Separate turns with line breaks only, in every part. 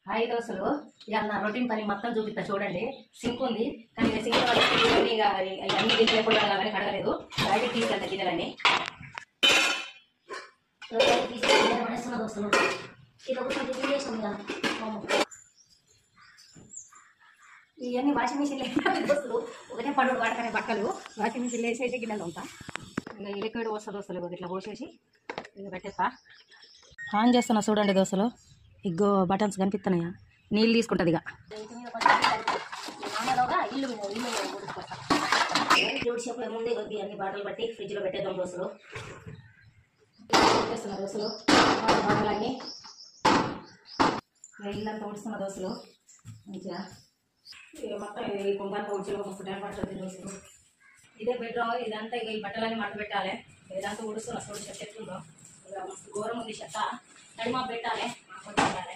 Hi దోస్తులు, ఇవాళ నా రొటీన్ పని మొత్తం చూపిస్తా చూడండి. సింక్ ఉంది కానీ సింక్ అన్ని గిన్నెలు ఎప్పుడు కానీ కడగలేదు. బయట తీసుకెళ్తా గిన్నెలన్నీ దోస్తులు. ఇవన్నీ వాషింగ్ మిషన్లో దోస్తులు. ఒకటే పడు వాడకనే బట్టలు వాషింగ్ మిషన్లో వేసేసి గిన్నెలు ఉంటా. ఇంకా లిక్విడ్ పోస్తా దోస్తులు. ఇట్లా పోసేసి ఇక పెట్టేస్తా. ఆన్ చేస్తున్నా చూడండి దోస్తులు. ఇగ్గో బటన్స్ కనిపిస్తున్నాయా? నీళ్ళు తీసుకుంటుంది. ఇక ఇల్లు జోడిసేపు ముందే కొద్ది అన్ని బాటలు బట్టి ఫ్రిడ్జ్లో పెట్టేద్దాం దోస్తులు. పెట్టేస్తున్నా దోస్తులు బాటలన్నీ. ఇల్లంతా ఉడుస్తున్న దోస్తులు మంచిగా. మొత్తం ఈ కొంబంతా ఉడిచి మస్తు టైం పడుతుంది దోస్తులు. ఇదే బెడ్రూమ్. ఇదంతా ఇక ఈ బట్టలన్నీ మట్ట పెట్టాలి. ఇదంతా ఉడుస్తున్నా చూడు. చెత్త ఎట్లుందో ఇక మస్తు ఘోరం ఉంది. చెత్త తడిమా పెట్టాలి. పెట్టాలి.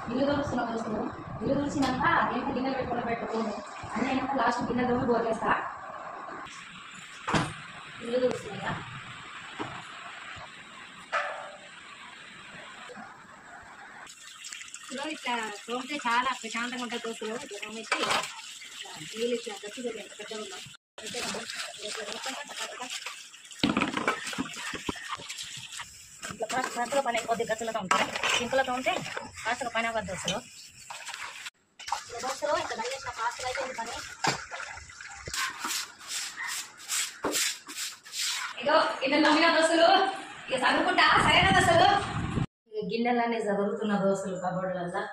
ఇల్లు దొరుకుతున్నా దోస్తులు. ఇల్లు దొరికినాక ఏంటి గిన్నెలు పెట్టుకుని పెట్టుకోను అన్నీ అయినాక లాస్ట్ గిన్నె దొరికి పోగేస్తా. ఇల్లు దొరుకుతున్నా ఇట్లా తోమితే చాలా ప్రశాంతంగా ఉంటుంది దోస్తులు. ఇట్లా తోమితే నీళ్ళు ఇట్లా గట్టిగా పెద్దగా ఉన్నాం. ఇట్లా ఫాస్ట్గా పని అయిపోద్ది. గచ్చులతో ఉంటాయి. సింకులతో ఉంటే ఫాస్ట్గా పని అవ్వద్దు దోస్తులు. దోస్తులు ఇంకా బంద్ చేసిన ఫాస్ట్గా అయిపోయింది పని. ఇదో గిన్నెలు తమ్మిన దోస్తులు. ఇక చదువుకుంటా సరేనా దోస్తులు. గిన్నెలన్నీ చదువుతున్న దోస్తులు కబోర్డులల్లా.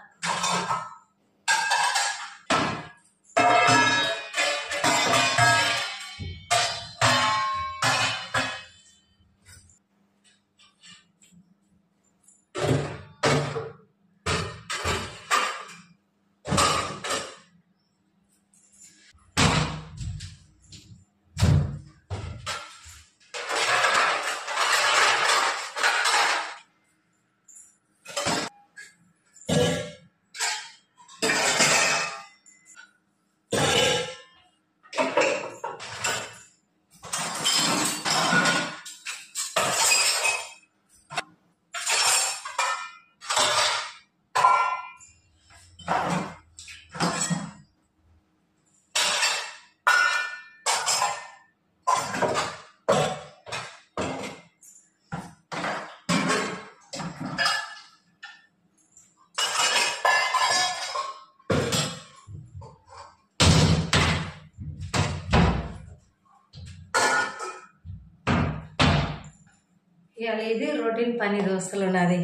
ఇవాళ ఇది రొటీన్ పని దోస్తులు. ఉన్నది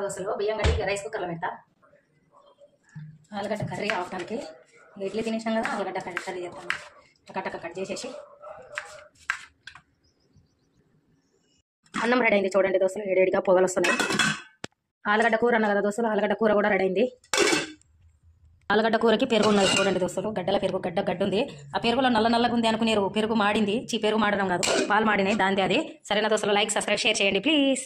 దోస్తులు. బియ్యం కట్టి రైస్ కుక్కర్లో పెడతా. ఆలుగడ్డ కర్రీ అవటానికి ఇడ్లీ తినేసాం కదా. ఆలుగడ్డ కర్రీ చేస్తాను. టకటక కట్ చేసేసి అన్నం రెడీ అయింది చూడండి దోస్తులు. ఏడేడిగా పొగలు వస్తున్నాయి. ఆలుగడ్డ కూర అన్న కదా దోస్తులు. ఆలుగడ్డ కూర కూడా రెడీ అయింది. ఆలుగడ్డ కూరకి పెరుగు ఉన్నది చూడండి దోస్తులు. గడ్డల పెరుగు గడ్డ ఉంది. ఆ పెరుగులో నల్లగా ఉంది అనుకునేరు. పెరుగు మాడింది. పెరుగు మాడడం కాదు, పాలు మాడినాయి దాంది అది. సరేనా దోస్తులు. లైక్ సబ్స్క్రైబ్ షేర్ చేయండి ప్లీజ్.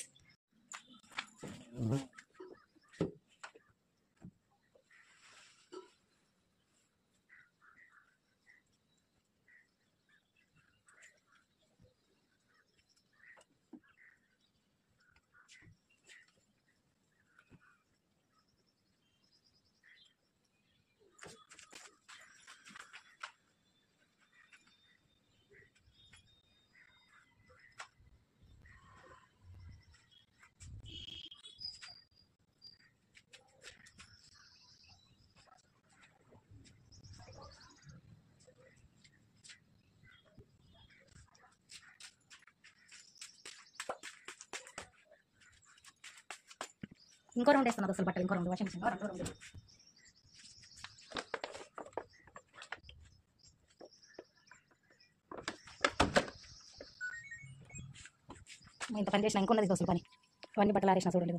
ఇంకో రౌండ్ వేస్తున్నా దోస్తులు బట్టలు. ఇంకో రౌండ్ వాషింగ్ మిషన్ రెండు రౌండ్. ఇంత పని చేసిన ఇంకొన్నది దోస్తులు పని. అవన్నీ బట్టలు ఆరేసిన చూడండి.